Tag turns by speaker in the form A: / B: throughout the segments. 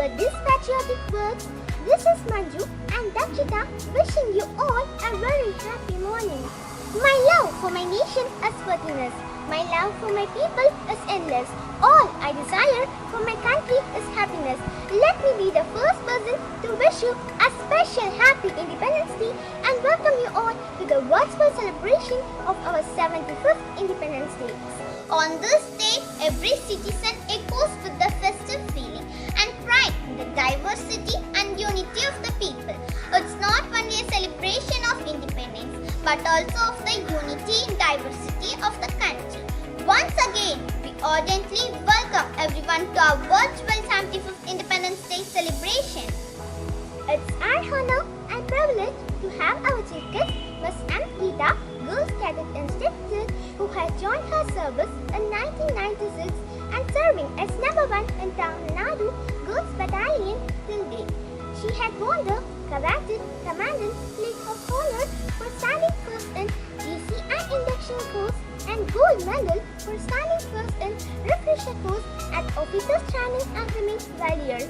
A: for these patriotic words. This is Manju and Dakshita wishing you all a very happy morning. My love for my nation is worthiness. My love for my people is endless. All I desire for my country is happiness. Let me be the first person to wish you a special happy Independence Day and welcome you all to the virtual celebration of our 75th Independence Day. On this day, every citizen echoes with the festive feeling and pride in the diversity and unity of the people. It's not only a celebration of independence, but also of the unity and diversity of the country. Once again, we ardently welcome everyone to our virtual 75th Independence Day celebration. It's our honor and privilege to have our chief guest, Ms. M. Geeta, Girls Cadet Instructor, who has joined her service in 1996 and serving as number 1 in Tamil Nadu Girls Battalion till date. She had won the Karate Commandant League of Honor for standing first in GCI induction course and gold medal for standing first in refresher course at Officers Training Academy, Gwalior.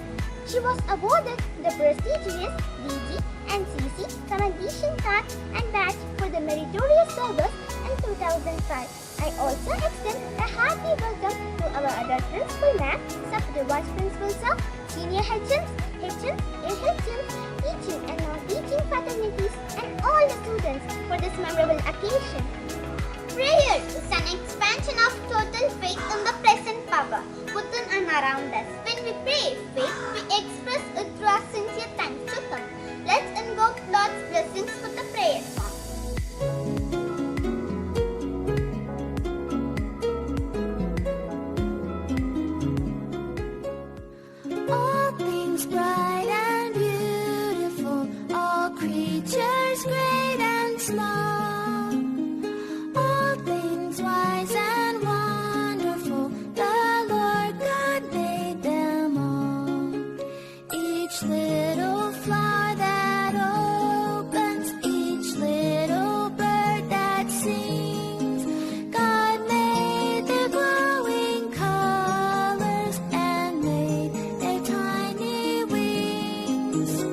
A: She was awarded the prestigious DG and CC Commendation Card and Badge for the meritorious service in 2005. I also extend a hearty welcome to our other principal ma'am, sub vice principals of senior HMs, AHMs, teaching and non-teaching fraternities and all the students for this memorable occasion. Prayer is an expansion of total faith in the present power within and around us. When we pray faith, we express it through our sincere thanks to Him. Let's invoke Lord's blessings with the prayer song.
B: All things bright and beautiful, all creatures great and small, all things wise and wonderful, the Lord God made them all. Each little flower that opens, each little bird that sings, God made their glowing colors and made their tiny wings.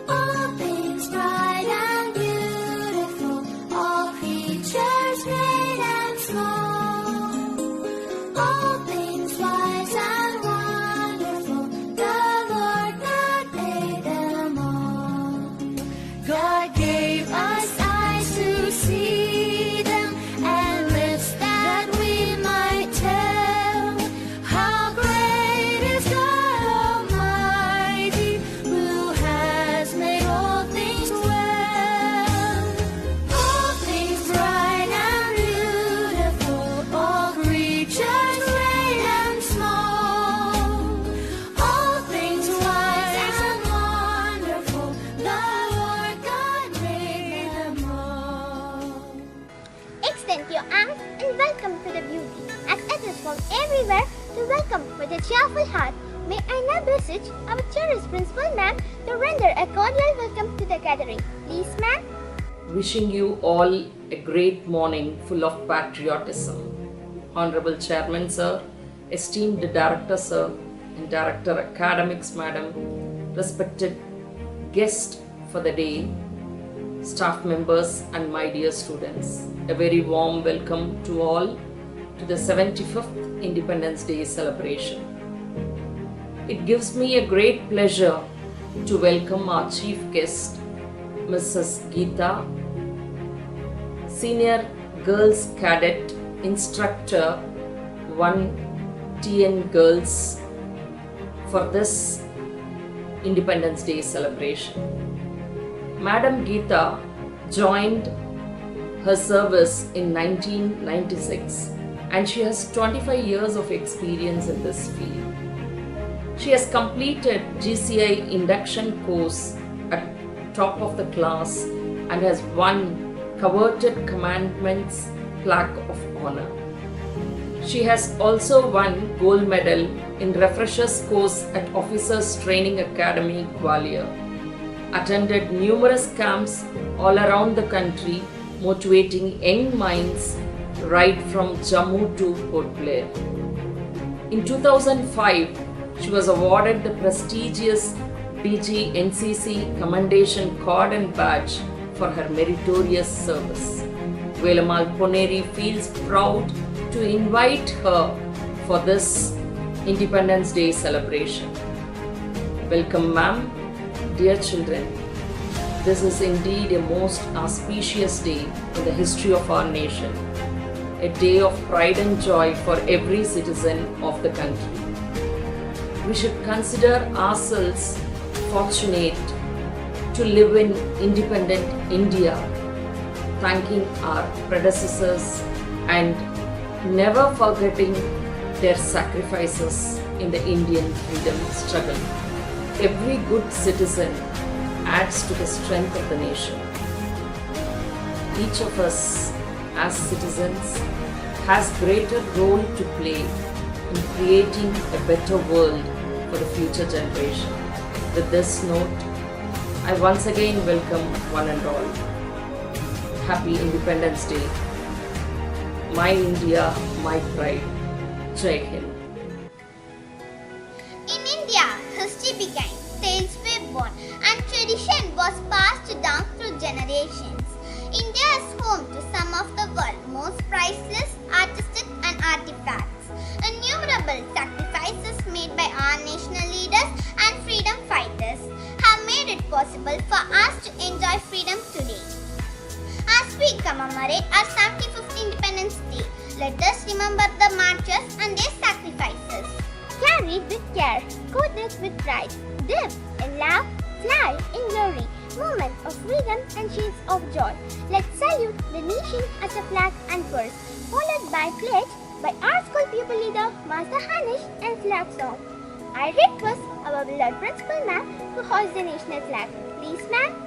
B: All things bright and beautiful, all creatures great and small, all things wise and wonderful, the Lord God made them all. God gave us eyes to see them and lips that we might tell how great is God Almighty, who has made all things well. All things bright and beautiful, all creatures great and small, all things wise and wonderful, the Lord God made them all.
A: Extend your arms and welcome to the beauty, as it is from everywhere to welcome with a cheerful heart. May I now beseech our cherished principal ma'am to render a cordial welcome to the gathering. Please, ma'am.
C: Wishing you all a great morning full of patriotism. Honorable Chairman Sir, esteemed Director Sir, and Director Academics Madam, respected guest for the day, staff members and my dear students. A very warm welcome to all to the 75th Independence Day celebration. It gives me a great pleasure to welcome our chief guest, Mrs. Geeta, Senior Girls Cadet Instructor 1 TN Girls, for this Independence Day celebration. Madam Geeta joined her service in 1996 and she has 25 years of experience in this field. She has completed GCI induction course at top of the class and has won coveted Commandment's Plaque of Honor. She has also won gold medal in refreshers course at Officers Training Academy, Gwalior. Attended numerous camps all around the country, motivating young minds right from Jammu to Port Blair. In 2005, She was awarded the prestigious DG NCC Commendation Card and Badge for her meritorious service. Velamal Poneri feels proud to invite her for this Independence Day celebration. Welcome, ma'am. Dear children, this is indeed a most auspicious day in the history of our nation, a day of pride and joy for every citizen of the country. We should consider ourselves fortunate to live in independent India, thanking our predecessors and never forgetting their sacrifices in the Indian freedom struggle. Every good citizen adds to the strength of the nation. Each of us as citizens has greater role to play in creating a better world for the future generation. With this note, I once again welcome one and all. Happy Independence Day. My India, my pride. Jai Hind.
A: In India, history began, tales were born, and tradition was passed down through generations. India is home to some of the world's most priceless artistic and artifacts. Innumerable sacrifices made by our national leaders and freedom fighters have made it possible for us to enjoy freedom today. As we commemorate our 75th Independence Day, let us remember the martyrs and their sacrifices. Carried with care, coded with pride, dip in love, fly in glory, moment of freedom and shades of joy. Let's salute the nation as a flag and first, followed by pledge by our school pupil leader, Master Hanish, and flag song. I request our beloved principal ma'am to hoist the national flag. Please, ma'am.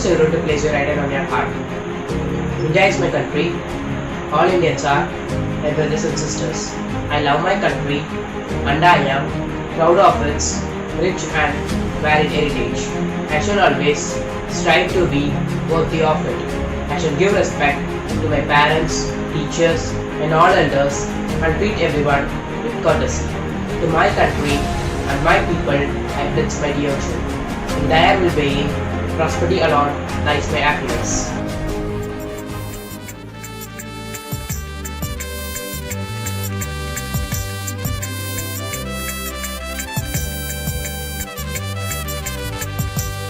D: You wrote to place your right hand on your heart. India is my country. All Indians are my brothers and sisters. I love my country and I am proud of its rich and varied heritage. I shall always strive to be worthy of it. I shall give respect to my parents, teachers and all elders and treat everyone with courtesy. To my country and my people I pledge my devotion. In their well-being, prosperity alone lies my happiness.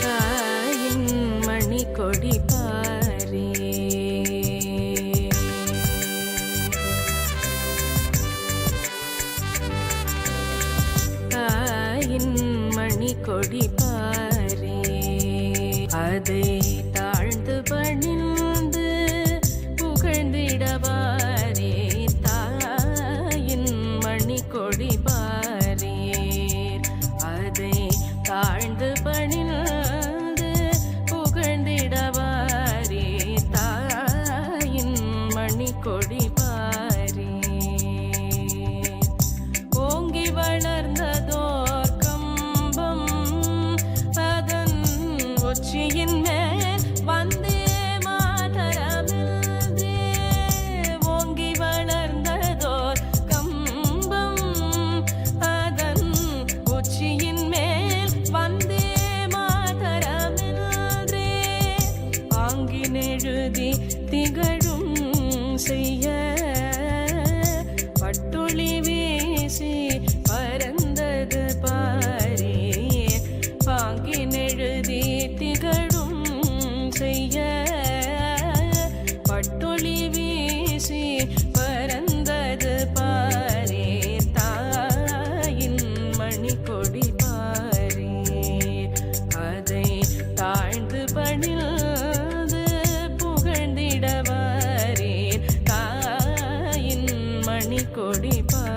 E: தாயின் மணி கொடி பாரே தாயின் மணி கொடி பாரே அதை தாழ்ந்து பணிந்து புகழ்ந்திடவாரே தாயின் மணி கொடி பாரே அதை தாழ்ந்து பணிந்து புகழ்ந்திடவாரே தாயின் மணி கொடி பாரே ஓங்கி வளர்ந்ததோர் கம்பம் அதன் உச்சியின் மேல் வந்தே மாதரமில்தே ஓங்கி வளர்ந்ததோர் கம்பம் அதன் உச்சியின் மேல் வந்தே மாதரமில்தே ஆங்கினெழுதி திகழும் செய்ய பட்டுளி வீசி பறந்தது பாரே பாங்கினெழுதி திகழும் செய்ய பட்டொளி வீசி பறந்தது பாரே தாயின் மணி கொடி பாரே அதை தாழ்ந்து பணிந்து புகழ்ந்திடவாரே தாயின் மணி கொடி பாரே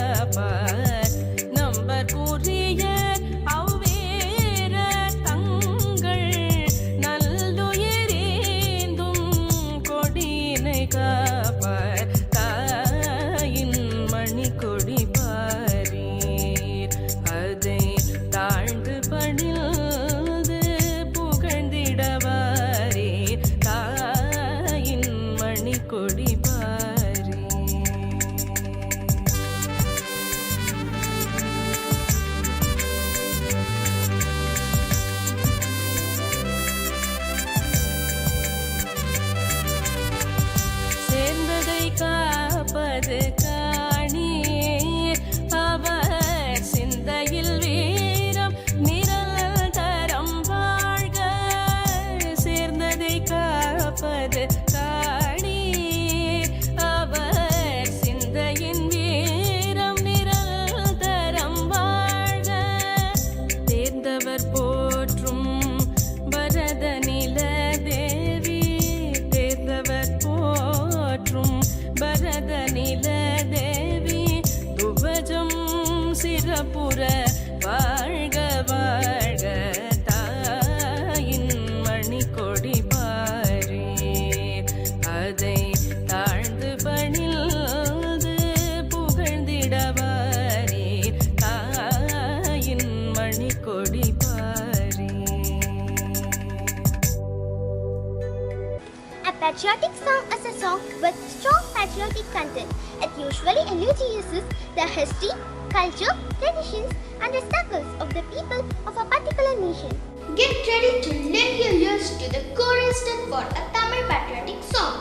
E: காப்பார் நம்பற்குரிய அவ்வேர தங்கள் நல்லுயிரேந்தும் கொடியினை காப்பார் தாயின் மணி கொடி பாரீர் அதை தாழ்ந்து பணிந்து புகழ்ந்திடவாரே தாயின் மணி கொடி பாரீர். சேர்ந்ததை காப்பது காணீர் அவர் சிந்தையில் வீரம் நிரந்தரம் வாழ்க. சேர்ந்ததை காப்பது காணீர் அவர் சிந்தையின் வீரம் நிரந்தரம் வாழ்க. தேர்ந்தவர் போற்றும் பரத நில தேவி தேர்ந்தவர் போற்றும் பரத நில தேவி துவஜம் சிறப்புற வாழ்க வாழ்க தாயின் மணி கொடி பாரீர் அதை தாழ்ந்து பணிந்து புகழ்ந்திடவாரீர் தாயின் மணி கொடி பாரீர்.
A: A patriotic song is a song with strong patriotic content. It usually elucidates the history, culture, traditions, and the struggles of the people of a particular nation.
F: Get ready to lend your ears to the chorus for a Tamil patriotic song.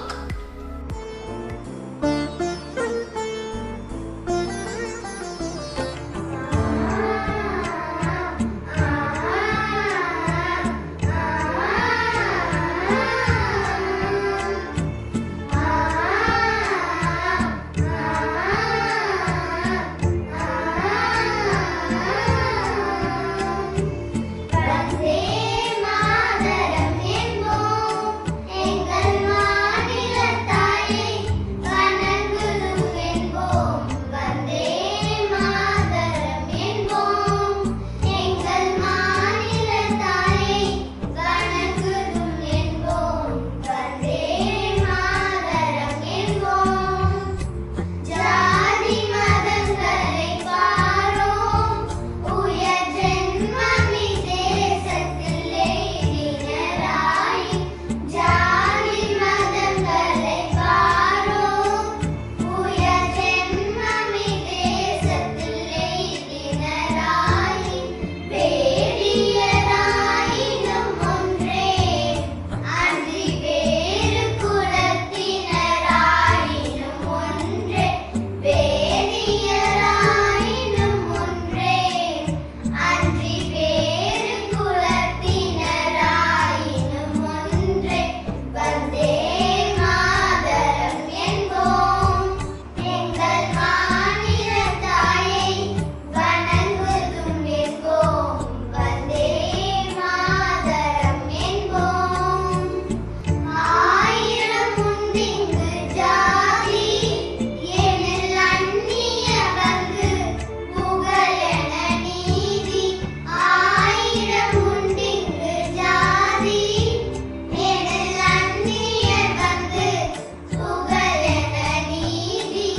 B: Vande Mataram என்போம் எங்கள் மாநிலத்தாயை வணங்குதும் என்போம். வந்தே மாதரம் என்போம் எங்கள் மாநிலத்தாயை வணங்குதும் என்போம். வந்தே மாதரம் என்போம். ஜாதி மதங்களை பாரோம் உயர் ஜென்மமி தேசத்திலே இனியராய். ஜாதி மதங்களை பாரோம் உயர் ஜென்மமி தேசத்திலே இனியராய். வேடியராயினும் ஒன்றே அன்றி வேறு குலத்தினராயினும் ஒன்றே. வேடியராயினும் ஒன்றே அன்றி வேறு குலத்தினராயினும் ஒன்றே. வந்தே மாதரம் என்போம் எங்கள் மாநிலத்தாயை வணங்குதும் என்போம். வந்தே மாதரம் என்போம். ஆயிரம் உண்டிங்கு ஜாதி எனில் அந்நிய வந்து புகழென நீதி. ஆயிரம் உண்டிங்கு ஜாதி எனில் அந்நிய வந்து புகழென நீதி.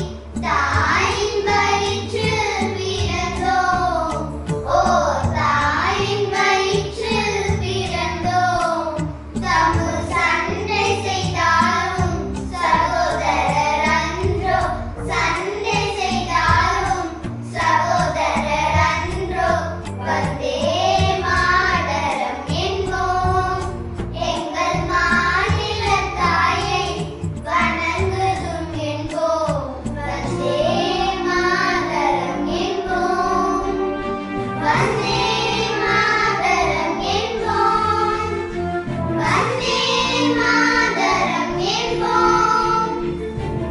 B: தாயின் வயிற்றில் பிறந்தோம் ஓ தாயின் வயிற்றில் பிறந்தோம். தமு சண்டை செய்தாலும் சகோதரர் அன்றோ. சண்டை செய்தாலும் சகோதரர் அன்றோ. வந்தே மாதரம் என்போம் எங்கள் மாநிலத்தாயை வணங்குதும் என்போம். வந்தே மாதரம் என்போம். வந்தே மாதரம் என்போம். வந்தே மாதரம் என்போம்.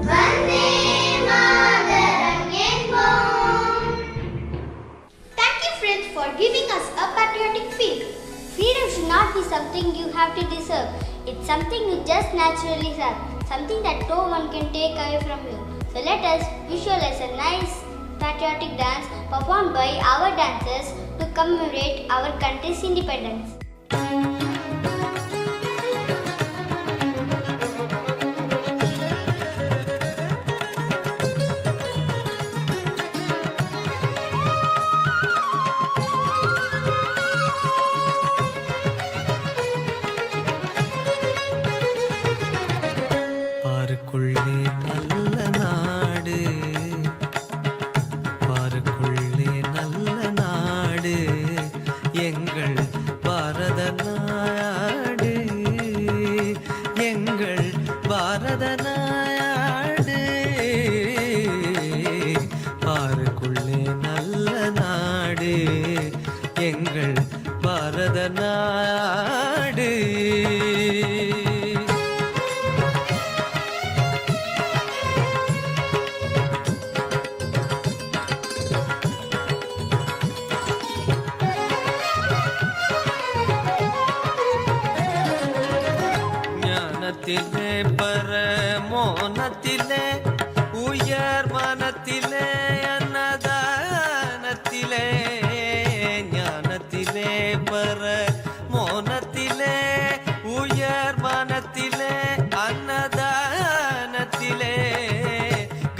B: வந்தே மாதரம் என்போம்.
F: Thank you friends for giving us a patriotic feel. Freedom should not be something you have to deserve. It's something you just naturally have. Something that no one can take away from you. So let us visualize a nice patriotic dance performed by our dancers to commemorate our country's independence.
G: பாருக்குள்ளே நல்ல நாடு, பாருக்குள்ளே நல்ல நாடு, எங்கள் பாரத நாடு, எங்கள் பாரத நாடு. பாருக்குள்ளே நல்ல நாடு, எங்கள் பாரத நாடு. ஞானத்திலே பரமோனத்திலே உயர் மனத்திலே அன்னதானத்திலே, ஞானத்திலே பரமோனத்திலே உயர் மனத்திலே அன்னதானத்திலே,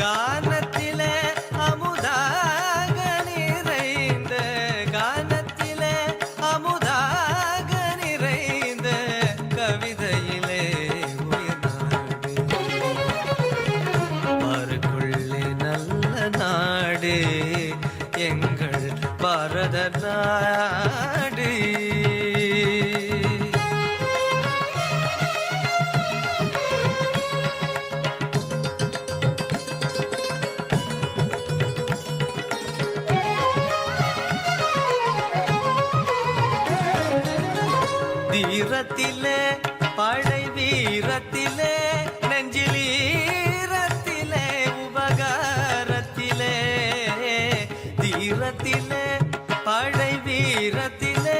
G: கானத்திலே அமுதாக நிறைந்த, கானத்திலே அமுதாக நிறைந்த கவிதையிலே உயர்நாடு. பாருக்குள்ளே நல்ல நாடு, எங்கள் பாரத நாடு. தீரத்திலே படை வீரத்திலே நெஞ்சில் ஈரத்திலே உபகாரத்திலே, தீரத்திலே படை வீரத்திலே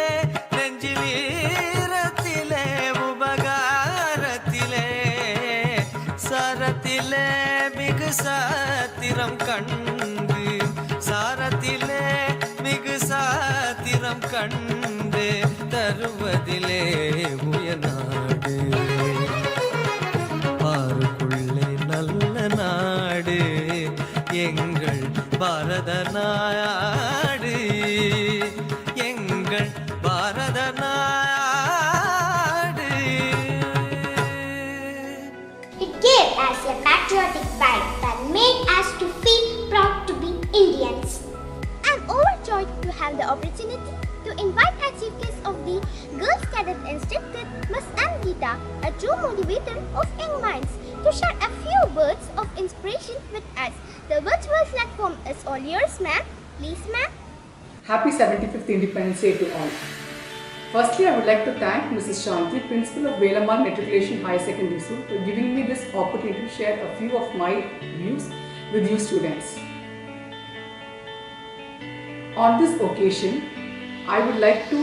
G: நெஞ்சில் ஈரத்திலே உபகாரத்திலே, சாரத்திலே மிகு சாத்திரம் கண்டு, சாரத்திலே மிகு சாத்திரம் கண்டு தருவதிலே உயர்நாடு. பாருக்குள்ளே நல்ல நாடு, எங்கள் பாரத நாடு, எங்கள் பாரத நாடு.
A: It gave us a patriotic vibe that made us to feel proud to be Indians. I'm overjoyed to have the opportunity to invite our chief guest of the Girls Cadet Institute, Ms. M. Geeta, a true motivator of young minds, to share a few words of inspiration with us. The virtual platform is all yours, ma'am. Please, ma'am.
H: Happy 75th Independence Day to all. Firstly, I would like to thank Mrs. Shanti, Principal of Velamar Matriculation High Secondary School, for giving me this opportunity to share a few of my views with you students. On this occasion, I would like to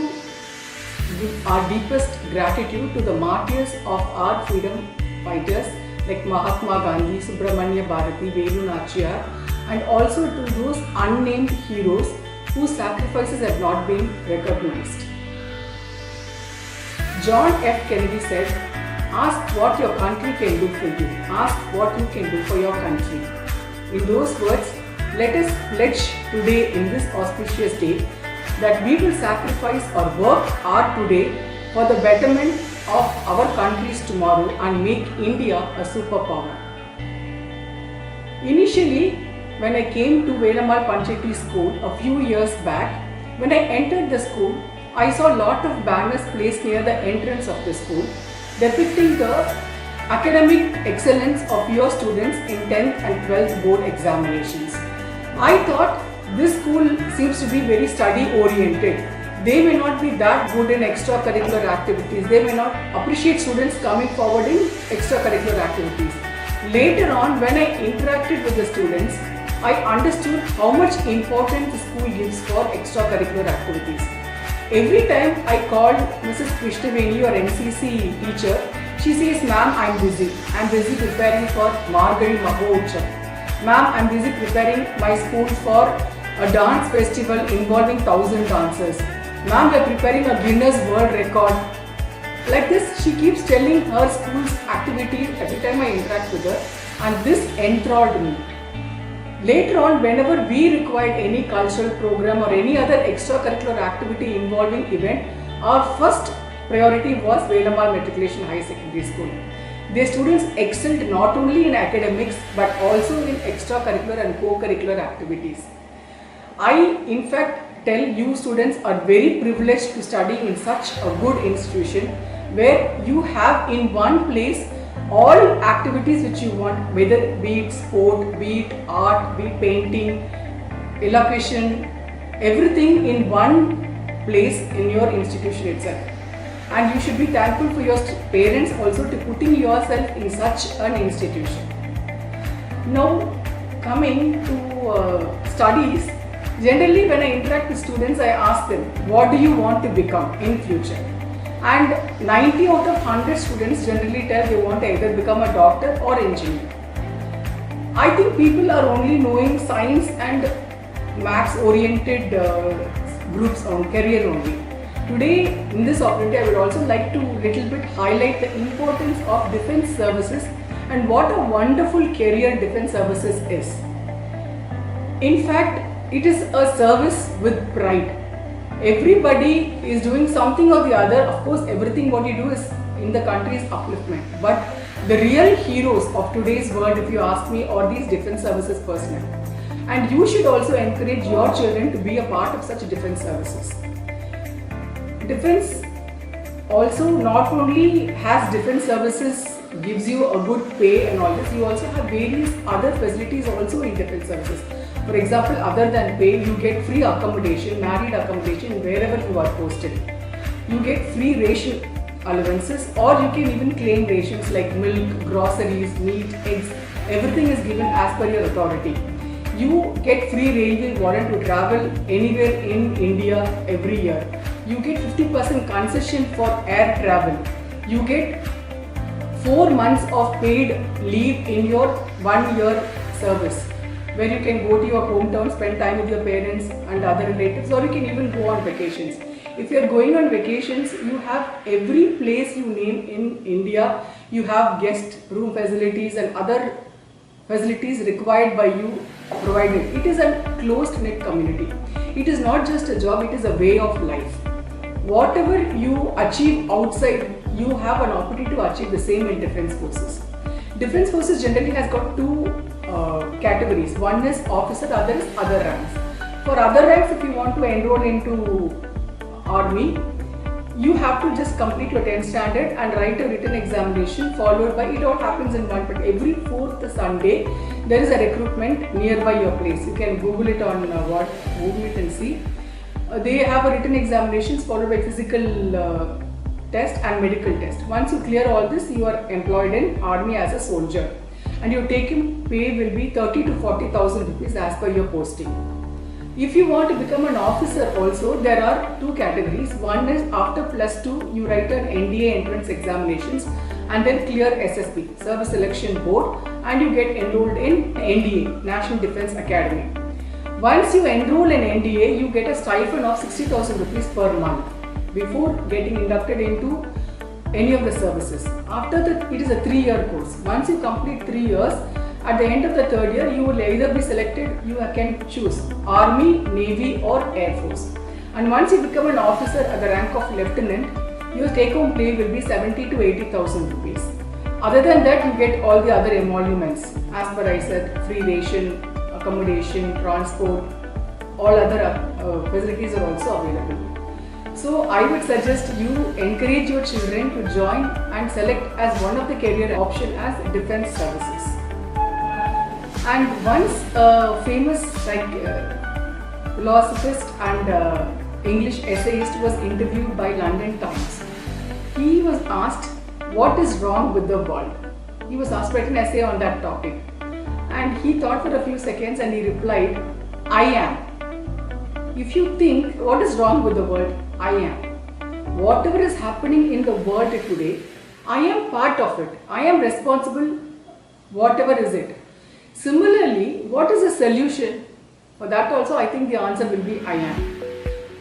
H: give our deepest gratitude to the martyrs of our freedom fighters like Mahatma Gandhi, Subramanya Bharati, Velu Nachiyar, and also to those unnamed heroes whose sacrifices have not been recognized. John F. Kennedy said, "Ask what your country can do for you. Ask what you can do for your country." In those words, let us pledge today in this auspicious day that we will sacrifice or work hard today for the betterment of our country's tomorrow and make India a superpower. Initially, when I came to Velamar Panchayati School a few years back, when I entered the school, I saw a lot of banners placed near the entrance of the school depicting the academic excellence of your students in 10th and 12th board examinations. I thought this school seems to be very study oriented. They may not be that good in extracurricular activities. They may not appreciate students coming forward in extracurricular activities. Later on, when I interacted with the students, I understood how much importance the school gives for extracurricular activities. Every time I called Mrs. Krishnaveni, or NCC teacher, she says, "Ma'am, I'm busy. I'm busy preparing for Margazhi Mahotsav." Ma'am, I'm busy preparing my school for a dance festival involving 1,000 dancers. Ma'am, we're preparing a Guinness World Record. Like this, she keeps telling her school's activities every time I interact with her, and this enthralled me. Later on, whenever we required any cultural program or any other extracurricular activity involving event, our first priority was Velamar Matriculation High Secondary School. Their students excelled not only in academics but also in extracurricular and co-curricular activities. I, in fact, tell you students are very privileged to study in such a good institution where you have in one place all activities which you want, whether be it sport, be it art, be it painting, elocution, everything in one place in your institution itself. And you should be thankful for your parents also to putting yourself in such an institution. Now, coming to studies, generally when I interact with students, I ask them, what do you want to become in future? And 90 out of 100 students generally tell they want to either become a doctor or engineer. I think people are only knowing science and maths oriented groups on career only. Today in this opportunity I would also like to little bit highlight the importance of defense services and what a wonderful career defense services is. In fact, it is a service with pride. Everybody is doing something or the other. Of course, everything what you do is in the country's upliftment. But the real heroes of today's world, if you ask me, are these defense services personnel. And you should also encourage your children to be a part of such defense services. Defense also not only has defense services, gives you a good pay and all this, you also have various other facilities also in defense services. For example, other than pay, you get free accommodation, married accommodation wherever you are posted. You get free ration allowances, or you can even claim rations like milk, groceries, meat, eggs. Everything is given as per your authority. You get free railway warrant to travel anywhere in India every year. You get 50% concession for air travel. You get 4 months of paid leave in your 1 year service, where you can go to your hometown, spend time with your parents and other relatives, or you can even go on vacations. If you are going on vacations, you have every place you name in India, you have guest room facilities and other facilities required by you provided. It is a closed knit community. It is not just a job, it is a way of life. Whatever you achieve outside, you have an opportunity to achieve the same in defense forces. Defense forces generally has got two categories. One is officer, other is other ranks. For other ranks, if you want to enroll into army, you have to just complete your 10th standard and write a written examination, followed by, it all happens in one, but every 4th Sunday there is a recruitment nearby your place. You can Google it on Google it and see. They have a written examinations followed by physical test and medical test. Once you clear all this, you are employed in army as a soldier, and your take-home pay will be 30 to 40,000 rupees as per your posting. If you want to become an officer also, there are two categories. One is after +2, you write an NDA entrance examinations and then clear SSB, Service Selection Board, and you get enrolled in NDA, National Defence Academy. Once you enroll in NDA, you get a stipend of 60,000 rupees per month before getting inducted into any of the services. After that, it is a 3-year course. Once you complete 3 years, at the end of the 3rd year, you will either be selected, you can choose Army, Navy or Air Force. And once you become an officer at the rank of Lieutenant, your take-home pay will be 70 to 80,000 rupees. Other than that, you get all the other emoluments. As per I said, free ration, accommodation, transport, all other facilities are also available. So I would suggest you encourage your children to join and select as one of the career option as defense services. And once a famous philosophist and English essayist was interviewed by London Times. He was asked, what is wrong with the world? He was asked to write an essay on that topic. And he thought for a few seconds and he replied, I am. If you think what is wrong with the world, I am. Whatever is happening in the world today, I am part of it. I am responsible, whatever is it. Similarly, what is the solution? For that also, I think the answer will be I am.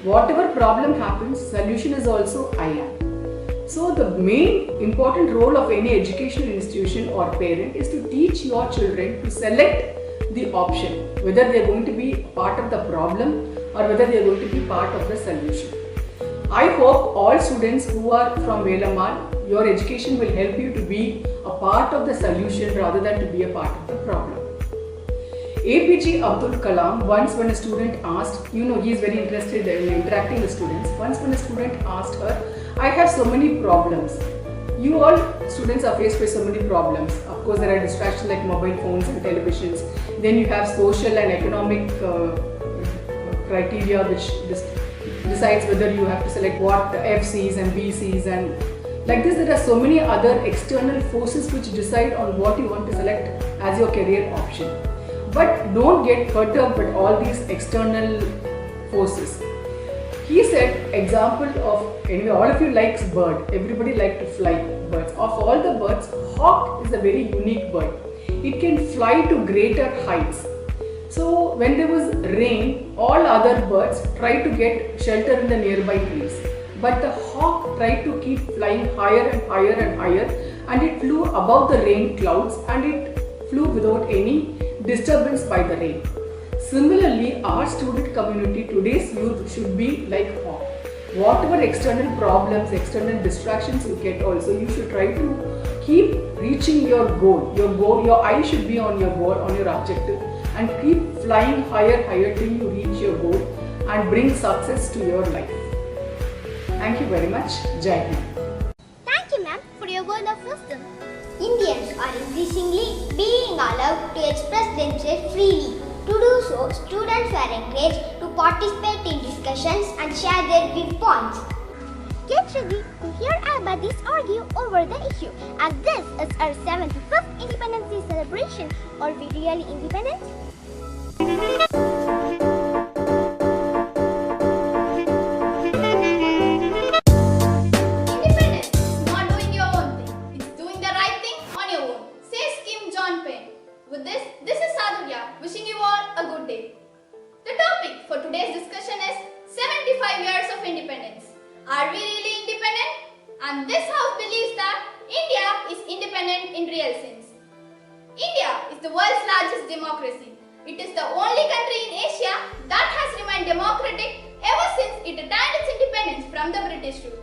H: Whatever problem happens, solution is also I am. So the main important role of any educational institution or parent is to teach your children to select the option, whether they are going to be part of the problem or whether they are going to be part of the solution. I hope all students who are from Velamal, your education will help you to be a part of the solution rather than to be a part of the problem. APJ Abdul Kalam, once when a student asked, he is very interested in interacting with students. Once when a student asked her, I have so many problems. You all students are faced with so many problems. Of course, there are distractions like mobile phones and televisions. Then you have social and economic criteria which decides whether you have to select what FCs and BCs, and like this there are so many other external forces which decide on what you want to select as your career option. But don't get perturbed with all these external forces. He said, example of, anyway, all of you likes bird. Everybody like to fly birds. Of all the birds, hawk is a very unique bird. It can fly to greater heights. So when there was rain, all other birds tried to get shelter in the nearby trees. But the hawk tried to keep flying higher and higher and higher, and it flew above the rain clouds, and it flew without any disturbance by the rain. Similarly, our student community, today's youth should be like hawk. Whatever external problems, external distractions you get also, you should try to keep reaching your goal. Your eye should be on your goal, on your objective, and keep flying higher till you reach your goal and bring success to your life. Thank you very much. Jai Hind.
A: Thank you, ma'am, for your word of wisdom.
F: Indians are increasingly being allowed to express themselves freely. To do so, students are encouraged to participate in discussions and share their viewpoints.
A: Get ready to hear our buddies argue over the issue, as this is our 75th Independence Day celebration. Are we really independent?
B: Independence is not doing your own thing. It's doing the right thing on your own, says Kim John Payne. With this is Sadhurya wishing you all a good day. The topic for today's discussion is 75 years of independence. Are we really independent? And this house believes that India is independent in real sense. India is the world's largest democracy. It is the only country in Asia that has remained democratic ever since it attained its independence from the British rule.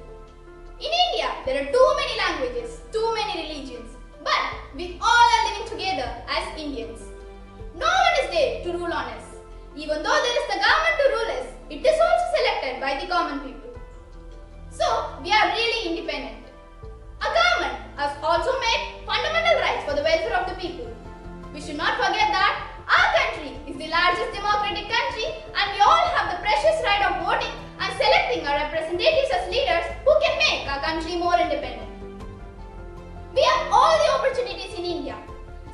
B: In India, there are too many languages, too many religions, but we all are living together as Indians. No one is there to rule on us. Even though there is the government to rule us, it is also selected by the common people. So, we are really independent. Our government has also made fundamental rights for the welfare of the people. We should not forget that our country is the largest democratic country, and we all have the precious right of voting and selecting our representatives as leaders who can make our country more independent. We have all the opportunities in India.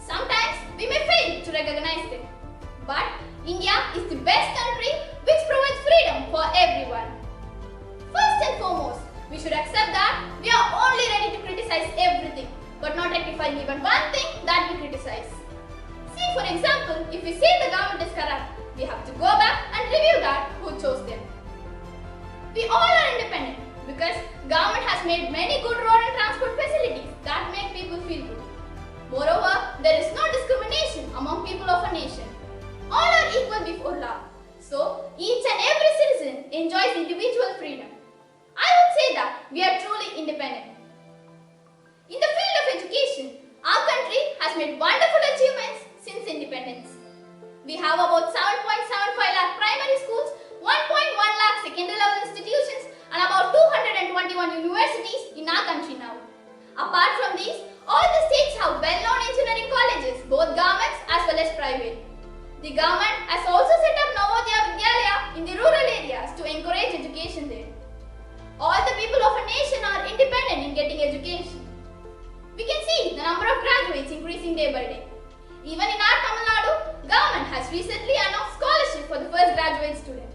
B: Sometimes we may fail to recognize them. But India is the best country which provides freedom for everyone. First and foremost, we should accept that we are only ready to criticize everything, but not rectifying even one thing that we criticize. See, for example, if we say the government is corrupt, we have to go back and review that who chose them. We all are independent because government has made many good road and transport facilities that make people feel good. Moreover, there is no discrimination among people of a nation. All are equal before law. So, each and every citizen enjoys individual freedom. I would say that we are truly independent. In the field of education, our country has made wonderful achievements since independence. We have about 7.75 lakh primary schools, 1.1 lakh secondary level institutions, and about 221 universities in our country now. Apart from these, all the states have well-known engineering colleges, both governments as well as private. The government has also set up Navodaya Vidyalaya in the rural areas to encourage education there. All the people of a nation are independent in getting education. We can see the number of graduates increasing day by day. Even in our Tamil Nadu, government has recently announced scholarship for the first graduate student.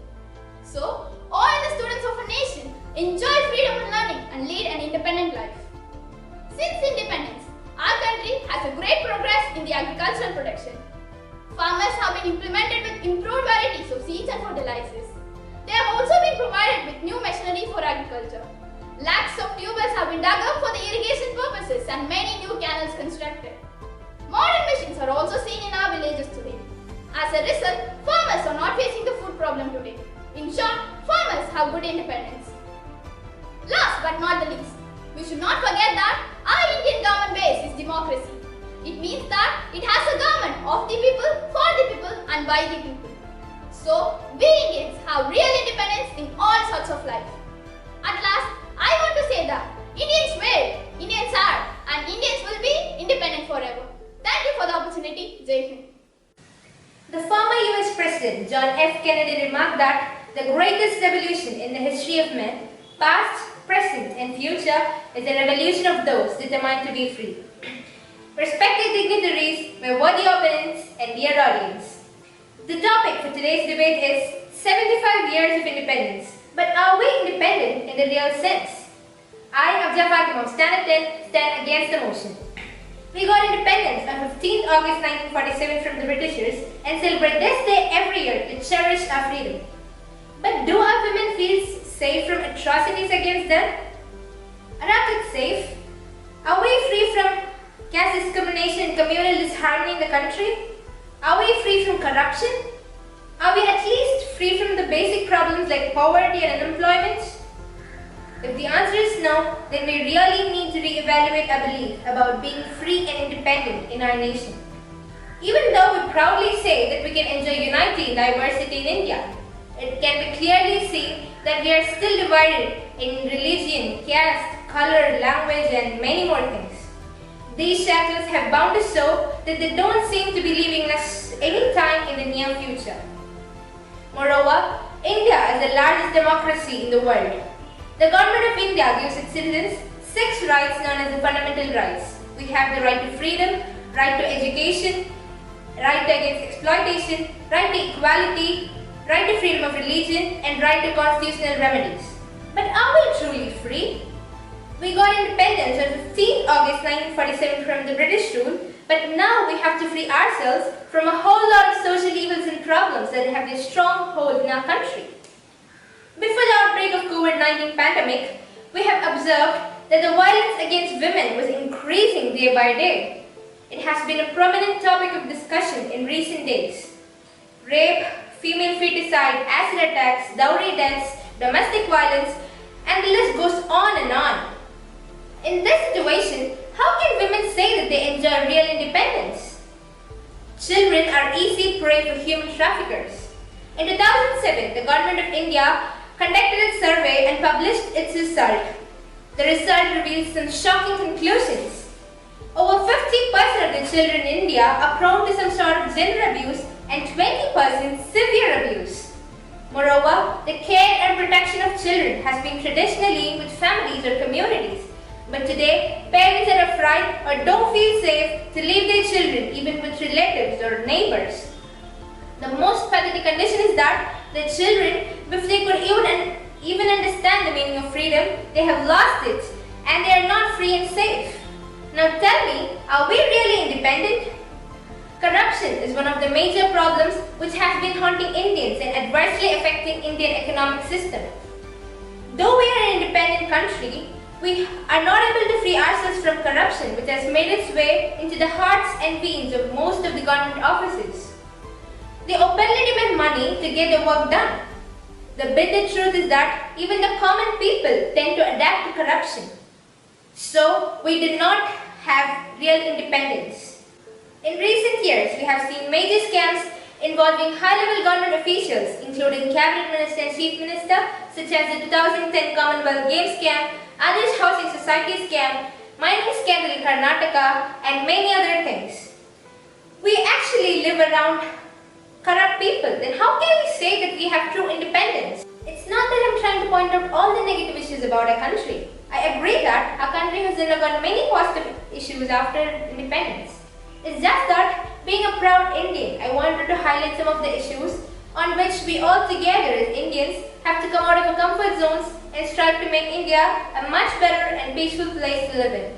B: So, all the students of a nation enjoy freedom in learning and lead an independent life. Since independence, our country has a great progress in the agricultural production. Farmers have been implemented with improved varieties of seeds and fertilizers. They have also been provided with new machinery for agriculture. Lakhs of tubers have been dug up for the irrigation purposes and many new canals constructed. Modern machines are also seen in our villages today. As a result, farmers are not facing the food problem today. In short, farmers have good independence. Last but not the least, we should not forget that our Indian government base is democracy. It means that it has a government of the people, for the people and by the people. So, we Indians have real independence in all sorts of life. At last, I want to say that Indians were, Indians are and Indians will be independent forever. Thank you for the opportunity. Jai Hind.
I: The former US President John F. Kennedy remarked that the greatest revolution in the history of men, past, present and future, is the revolution of those determined to be free. Respected dignitaries, my worthy opponents and dear audience. The topic for today's debate is 75 years of independence. But are we independent in the real sense? I, Abja Fatima of Standard 10, stand against the motion. We got independence on 15th August 1947 from the Britishers and celebrate this day every year to cherish our freedom. But do our women feel safe from atrocities against them? Are our kids safe? Are we free from caste discrimination and communal disharmony in the country? Are we free from corruption? Are we at least free from the basic problems like poverty and unemployment? If the answer is no, then we really need to re-evaluate our belief about being free and independent in our nation. Even though we proudly say that we can enjoy unity and diversity in India, it can be clearly seen that we are still divided in religion, caste, color, language and many more things. These shackles have bound us so that they don't seem to be leaving us any time in the near future. Moreover, India is the largest democracy in the world. The Government of India gives its citizens 6 rights known as the fundamental rights. We have the right to freedom, right to education, right against exploitation, right to equality, right to freedom of religion, and right to constitutional remedies. But are we truly free? We got independence on 15th August 1947 from the British rule, but now we have to free ourselves from a whole lot of social evils and problems that have a strong hold in our country. Before the outbreak of COVID-19 pandemic, we have observed that the violence against women was increasing day by day. It has been a prominent topic of discussion in recent days. Rape, female feticide, acid attacks, dowry deaths, domestic violence, and the list goes on and on. In this situation, how can women say that they enjoy real independence? Children are easy prey for human traffickers. In 2007, the Government of India conducted a survey and published its result. The result reveals some shocking conclusions. Over 50% of the children in India are prone to some sort of gender abuse and 20% severe abuse. Moreover, the care and protection of children has been traditionally with families or communities. But today, parents are afraid or don't feel safe to leave their children even with relatives or neighbors. The most pathetic condition is that the children, if they could even understand the meaning of freedom, they have lost it and they are not free and safe. Now tell me, are we really independent? Corruption is one of the major problems which has been haunting Indians and adversely affecting Indian economic system. Though we are an independent country, we are not able to free ourselves from corruption which has made its way into the hearts and veins of most of the government offices. They openly demand money to get the work done. The bitter truth is that even the common people tend to adapt to corruption. So, we did not have real independence. In recent years, we have seen major scams involving high-level government officials, including Cabinet Minister and Chief Minister, such as the 2010 Commonwealth Games scam, Adarsh Housing Society scam, mining scandal in Karnataka, and many other things. We actually live around corrupt people, then how can we say that we have true independence? It's not that I'm trying to point out all the negative issues about our country. I agree that our country has undergone many positive issues after independence. It's just that, being a proud Indian, I wanted to highlight some of the issues on which we all together as Indians have to come out of our comfort zones and strive to make India a much better and peaceful place to live in.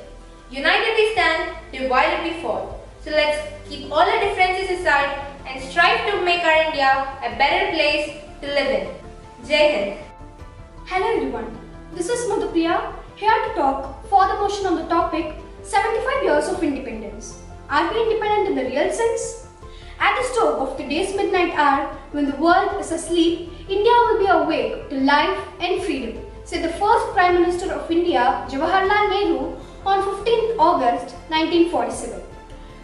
I: United we stand, divided we fall. So let's keep all our differences aside and strive to make our India a better place to live in. Jai Hind.
J: Hello everyone, this is Madhupriya here to talk for the motion on the topic 75 years of independence. Are we independent in the real sense? At the stroke of today's midnight hour, when the world is asleep, India will be awake to life and freedom, said the first Prime Minister of India, Jawaharlal Nehru, on 15th August 1947.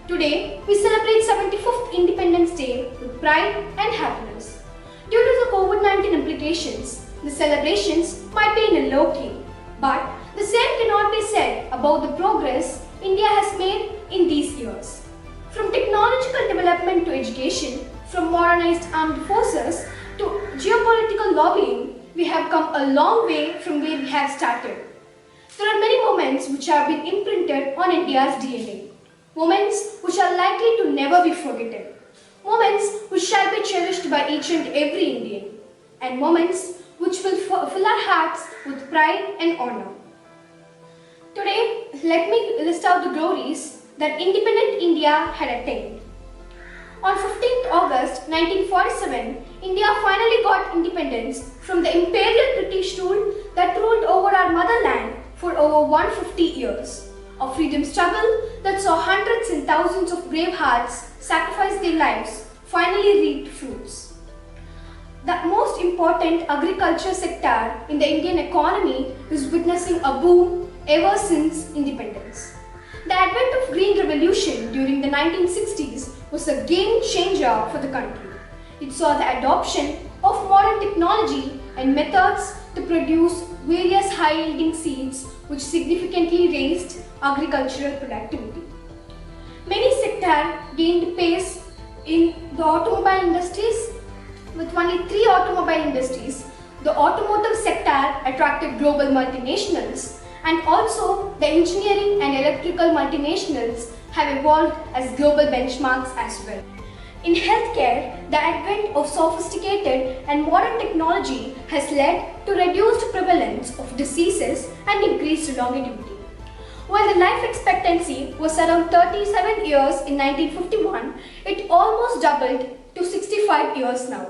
J: Today, we celebrate 75th Independence Day with pride and happiness. Due to the COVID-19 implications, the celebrations might be in a low key, but the same cannot be said about the progress India has made in these years. From technological development to education, from modernized armed forces to geopolitical lobbying, we have come a long way from where we have started. There are many moments which have been imprinted on India's DNA. Moments which are likely to never be forgotten. Moments which shall be cherished by each and every Indian. And moments which will fill our hearts with pride and honor. Today, let me list out the glories that independent India had attained. On 15th August 1947, India finally got independence from the imperial British rule that ruled over our motherland for over 150 years. A freedom struggle that saw hundreds and thousands of brave hearts sacrifice their lives finally reaped fruits. The most important agriculture sector in the Indian economy is witnessing a boom ever since independence. The advent of Green Revolution during the 1960s was a game changer for the country. It saw the adoption of modern technology and methods to produce various high-yielding seeds which significantly raised agricultural productivity. Many sectors gained pace in the automobile industries. With only 3 automobile industries, the automotive sector attracted global multinationals, and also the engineering and electrical multinationals have evolved as global benchmarks as well. In healthcare, the advent of sophisticated and modern technology has led to reduced prevalence of diseases and increased longevity. While the life expectancy was around 37 years in 1951, it almost doubled to 65 years now.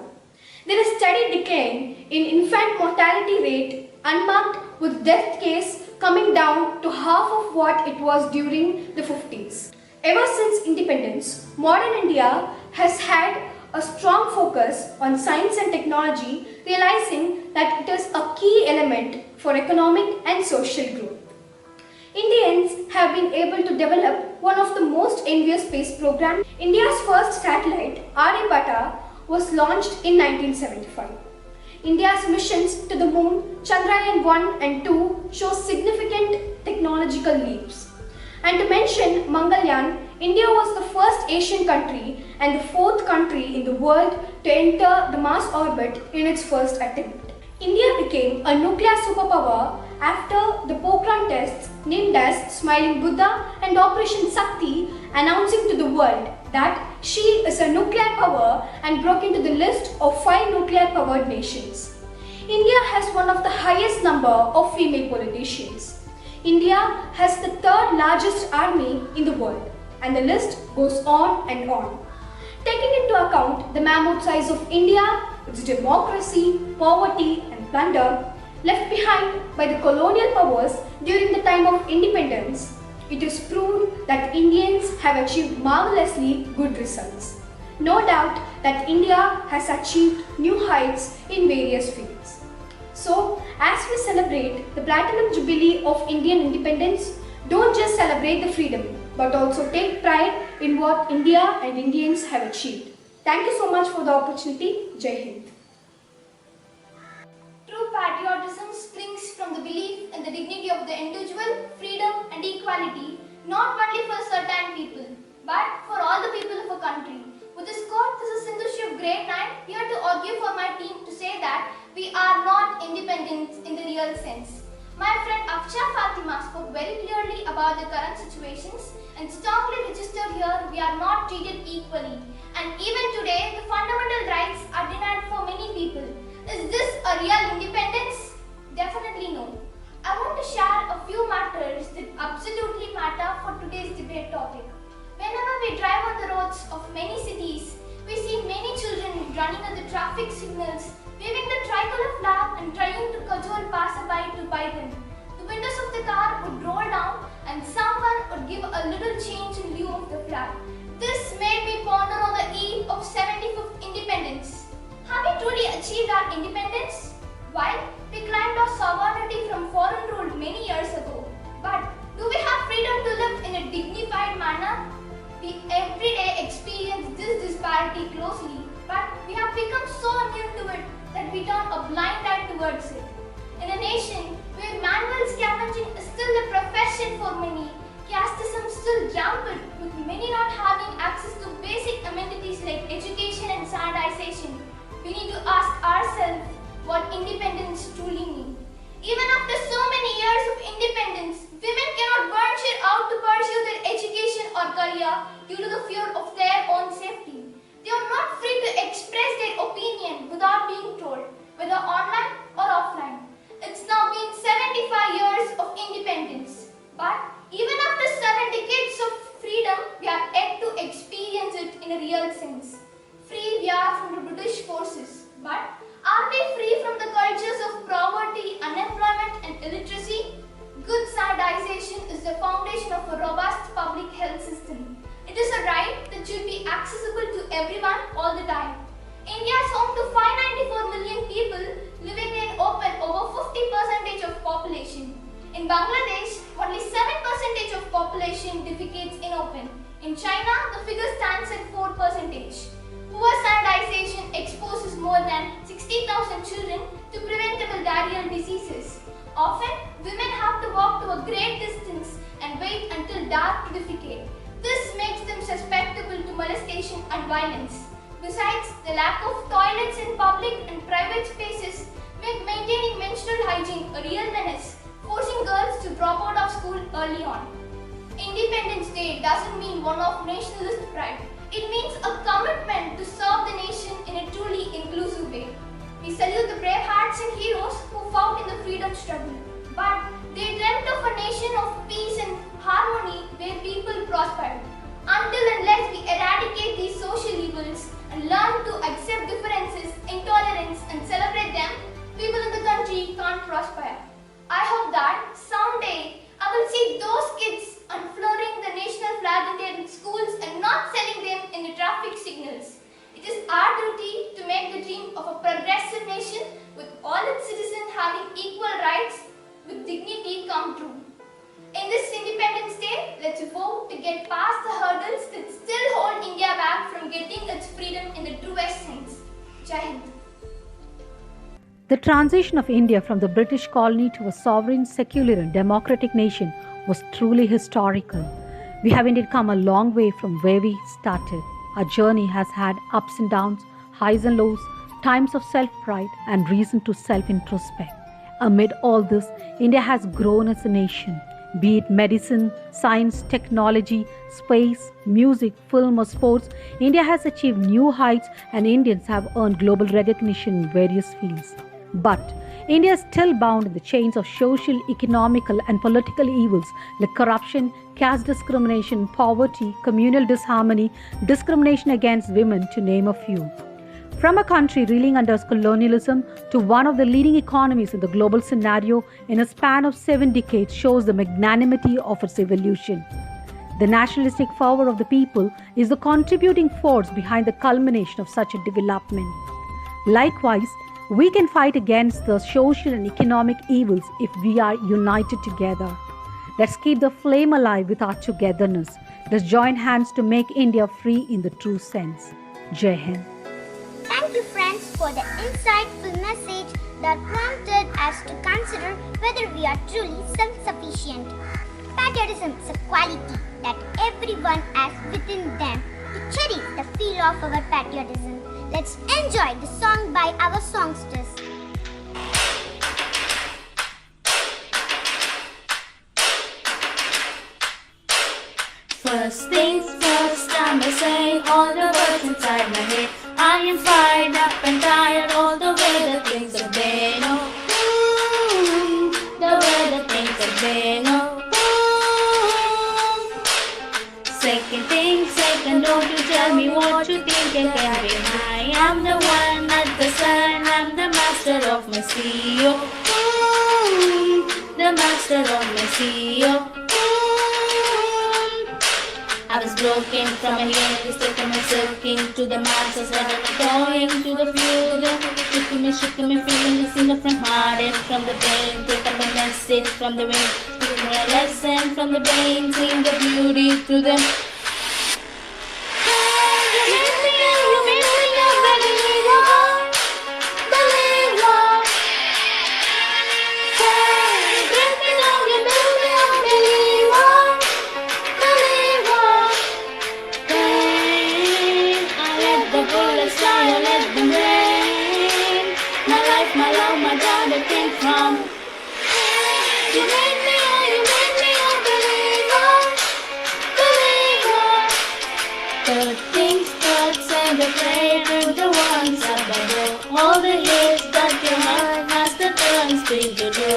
J: There is steady decline in infant mortality rate, unmarked with death case coming down to half of what it was during the 50s. Ever since independence, modern India has had a strong focus on science and technology, realizing that it is a key element for economic and social growth. Indians have been able to develop one of the most envious space programs. India's first satellite, Aryabhata, was launched in 1975. India's missions to the moon, Chandrayaan 1 and 2, show significant technological leaps. And to mention Mangalyaan, India was the first Asian country and the 4th country in the world to enter the Mars orbit in its first attempt. India became a nuclear superpower after the Pokhran tests named as Smiling Buddha and Operation Shakti, announcing to the world that she is a nuclear power and broke into the list of 5 nuclear-powered nations. India has one of the highest number of female politicians. India has the 3rd largest army in the world, and the list goes on and on. Taking into account the mammoth size of India, its democracy, poverty and plunder left behind by the colonial powers during the time of independence, it is proved that Indians have achieved marvelously good results. No doubt that India has achieved new heights in various fields. So, as we celebrate the Platinum Jubilee of Indian independence, don't just celebrate the freedom, but also take pride in what India and Indians have achieved. Thank you so much for the opportunity. Jai Hind.
B: True patriotism springs from the belief in the dignity of the individual, freedom and equality, not only for certain people, but for all the people of a country. With this quote, this is Sindhushri of grade 9, here to argue for my team to say that we are not independent in the real sense. My friend Afsha Fatima spoke very clearly about the current situations and strongly registered here we are not treated equally. And even today, the fundamental rights are denied for many people. Is this a real independence? Definitely no. I want to share a few matters that absolutely matter for today's debate topic. Whenever we drive on the roads of many cities, we see
J: running at the traffic signals, waving the tricolor flag and trying to cajole passerby to buy them. The windows of the car would roll down and someone would give a little change in lieu of the flag. This made me ponder on the eve of 75th independence. Have we truly achieved our independence? While we claimed our sovereignty from foreign rule many years ago, but do we have freedom to live in a dignified manner? We every day experience this disparity closely, but we have become so immune to it that we turn a blind eye towards it. In a nation where manual scavenging is still a profession for many, casteism still rampant, with many not having access to basic amenities like education and sanitization, we need to ask ourselves what independence truly means. Even after so many years of independence, women cannot venture out to pursue their education or career due to the fear of their own safety. They are not free to express their opinion without being told, whether online or offline. It's now been 75 years of independence. But even after 7 decades of freedom, we are yet to experience it in a real sense. Free we are from the British forces, but are we free from the cultures of poverty, unemployment and illiteracy? Good sanitization is the foundation of a robust public health system. It is a right that should be accessible to everyone all the time. India is home to 594 million people living in open, over 50% of population. In Bangladesh, only 7% of population defecates in open. In China, the figure stands at 4%. Poor sanitization exposes more than 60,000 children to preventable diarrheal diseases. Often, women have to walk to a great distance and wait until dark to defecate. This makes them susceptible to molestation and violence. Besides, the lack of toilets in public and private spaces make maintaining menstrual hygiene a real menace, forcing girls to drop out of school early on. Independence Day doesn't mean one of nationalist pride. It means a commitment to serve the nation in a truly inclusive way. We salute the brave hearts and heroes who fought in the freedom struggle. But they dreamt of a nation of peace and harmony where people prospered. Until unless we eradicate these social evils and learn to accept differences, intolerance and celebrate them, people in the country can't prosper. I hope that someday I will see those kids unfurling the national flag in their schools and not selling them in the traffic signals. It is our duty to make the dream of a progressive nation with all its citizens having equal rights with dignity come true. In this Independence Day, let's vote to get past the hurdles that still hold India back from getting its freedom in the truest sense. Jai Hind.
K: The transition of India from the British colony to a sovereign, secular and democratic nation was truly historical. We have indeed come a long way from where we started. Our journey has had ups and downs, highs and lows, times of self-pride and reason to self-introspect. Amid all this, India has grown as a nation. Be it medicine, science, technology, space, music, film or sports, India has achieved new heights and Indians have earned global recognition in various fields. But India is still bound in the chains of social, economical and political evils like corruption, caste discrimination, poverty, communal disharmony, discrimination against women, to name a few. From a country reeling under colonialism to one of the leading economies in the global scenario in a span of 7 decades shows the magnanimity of its evolution. The nationalistic fervor of the people is the contributing force behind the culmination of such a development. Likewise, we can fight against the social and economic evils if we are united together. Let's keep the flame alive with our togetherness. Let's join hands to make India free in the true sense. Jai Hind.
A: Thank you, friends, for the insightful message that prompted us to consider whether we are truly self-sufficient. Patriotism is a quality that everyone has within them. To cherish the feel of our patriotism, let's enjoy the song by our songsters.
L: First things first, I'ma say all the words inside my head. I am fired up and tired all the way the things have been. Oh, the way the things have been. Oh, second thing second, don't you tell me what you think you can be. I am the one of my CEO. The master of my CEO. I was broken from my head, taking myself into the masses, and I'm going to the future. Shaking me, feeling the singer from heartache, from the pain, take up a message from the wind, taking a lesson from the brain, seeing the beauty through them. All the years that your heart has the turns to do.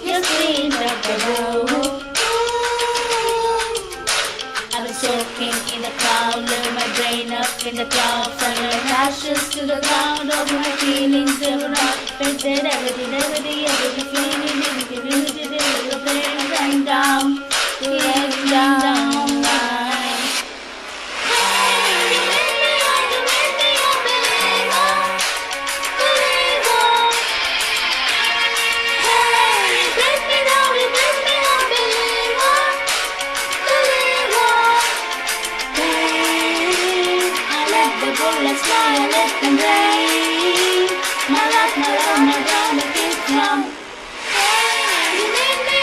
L: Your sweet I was soaking in the cloud, learn my brain up in the clouds, and my ashes to the ground of my feelings. They were not painted, everything feeling, everything going down, going down. Let's fly and let them rain. My love, my God, let it come. You made me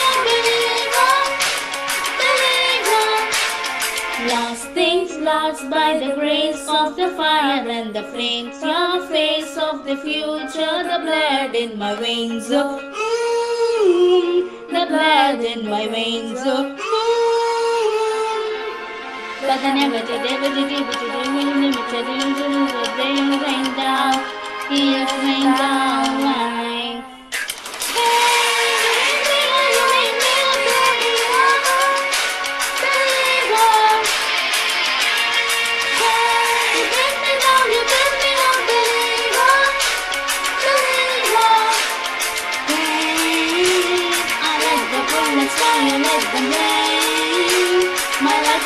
L: a believer, believer. Lost things lost by the grace of the fire and the flames. Your face of the future, the blood in my veins. The blood in my veins. But I never did, ever did, ever did, rain down, yes, rain down.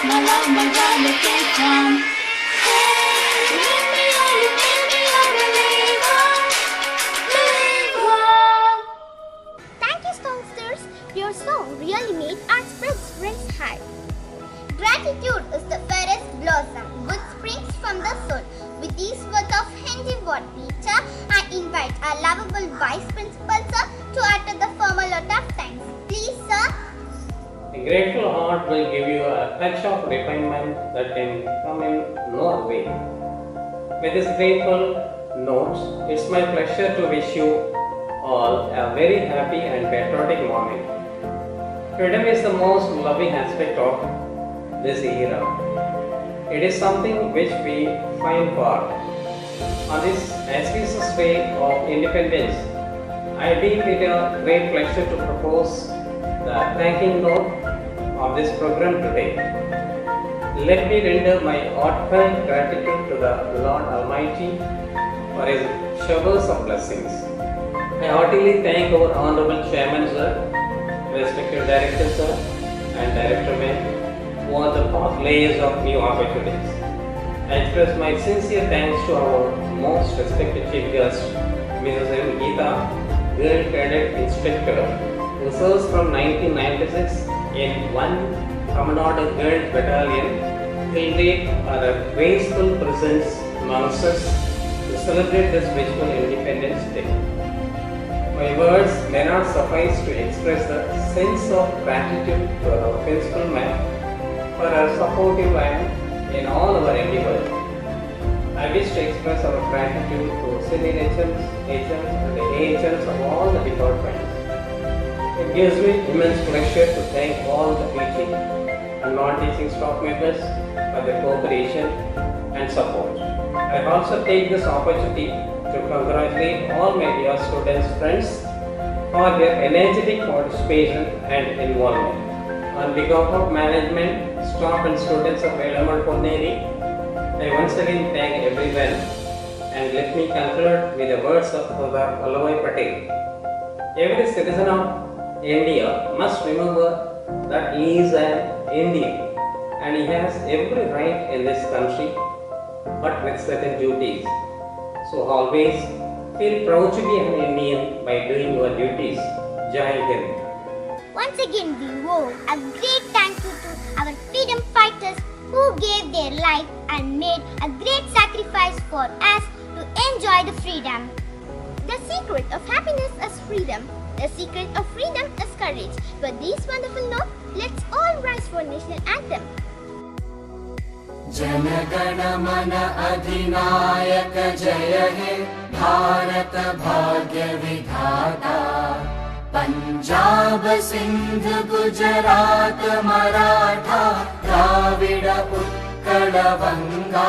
L: My love, my God, you can't come. You made me a believer, believer.
A: Thank you, songsters. Your song really made our spirits rise high. Gratitude is the fairest blossom, which springs from the soul. With these words of Henry Ward Beecher, I invite our lovable Vice Principal, sir, to utter the formal note of thanks. Please, sir.
M: A grateful heart will give you a touch of refinement that can come in no other way. With this grateful note, it's my pleasure to wish you all a very happy and patriotic morning. Freedom is the most loving aspect of this era. It is something which we find for. On this auspicious day of independence, I deem it a great pleasure to propose the thanking note of this program today. Let me render my heartfelt gratitude to the Lord Almighty for His showers of blessings. I heartily thank our Honorable Chairman, sir, respected Director, sir, and Director Men, who are the pathlayers of new opportunities. I express my sincere thanks to our most respected Chief Guest, Mrs. M. Geeta, Girl Cadet Instructor, who serves from 1996 in 1 Tamil Nadu Girls Battalion, till date are a graceful presence amongst us to celebrate this visual Independence Day. My words may not suffice to express the sense of gratitude to our principal man for our supportive hand in all our endeavors. I wish to express our gratitude to senior HMs, and the AHMs of all the departments. It gives me immense pleasure to thank all the teaching and non-teaching staff members for their cooperation and support. I also take this opportunity to congratulate all my dear students, friends for their energetic participation and involvement. On behalf of management, staff and students of Velamal Ponneri, I once again thank everyone and let me conclude with the words of Sardar Vallabhbhai Patel. Every citizen of India must remember that he is an Indian and he has every right in this country, but with certain duties. So always feel proud to be an Indian by doing your duties. Jai Hind.
A: Once again, we owe a great thank you to our freedom fighters who gave their life and made a great sacrifice for us to enjoy the freedom. The secret of happiness is freedom. The secret of freedom is courage. For this wonderful note, let's all rise for national anthem.
N: जनगण मन अधिनायक जय हे भारत भाग्य विधाता पंजाब सिंध गुजरात मराठा द्राविड उत्कल बंगा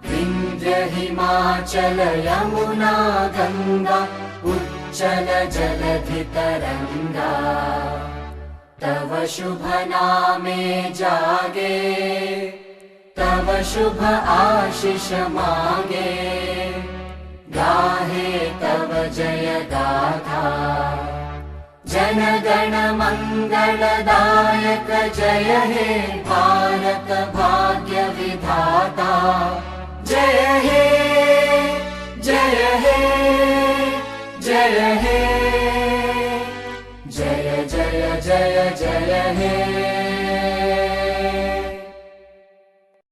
N: विंध्य हिमाचल यमुना गंगा उच्चल जलधि तरंगा तव शुभ नामे जागे तव शुभ आशीष मांगे गाहे तव जय गाथा जन गण मंगलदायक जय हे भारत भाग्य विधाता जय हे जय हे जय हे जय जय जय जय हे